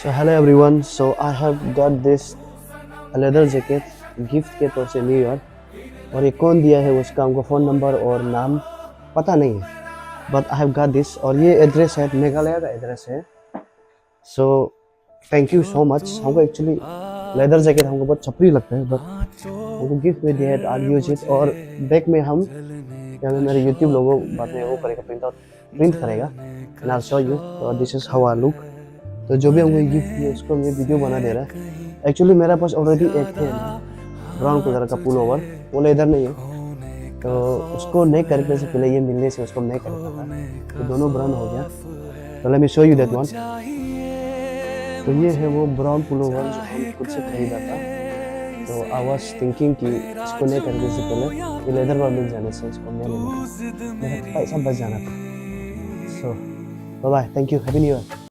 So hello everyone. So I have got this leather jacket gift के तौर से new year. और ये कौन दिया है उसका हमको फ़ोन नंबर और नाम पता नहीं है, but I have got this. और ये एड्रेस है, मेघालय का एड्रेस है। So thank you so much. हमको एक्चुअली लेदर जैकेट हमको बहुत छपरी लगता है, बट हमको गिफ्ट में दिया है, तो आज यूज इट। और बैक में हम यहाँ में मेरे यूट्यूब लोगो बाद में वो करेगा, प्रिंट करेगा, and I show you this is how I look. तो जो भी हमको गिफ्ट किया उसको मैं वीडियो बना दे रहा है। एक्चुअली मेरा पास ऑलरेडी एक है ना, ब्राउन कलर का पुल ओवर, वो लेदर नहीं है, तो उसको नहीं खरीदने से पहले, ये मिलने से उसको नहीं खरीदा था, तो दोनों ब्राउन हो गया। तो let me show you that one. तो ये है वो ब्राउन पुल ओवर जो हम खुद से खरीदा था। तो आई वाज थिंकिंग कि इसको नहीं खरीदने से पहले ये लेदर वाला मिल जाने से इसको मैं लेना था, मेरा पैसा बच जाना था। So bye bye, thank you, happy new year.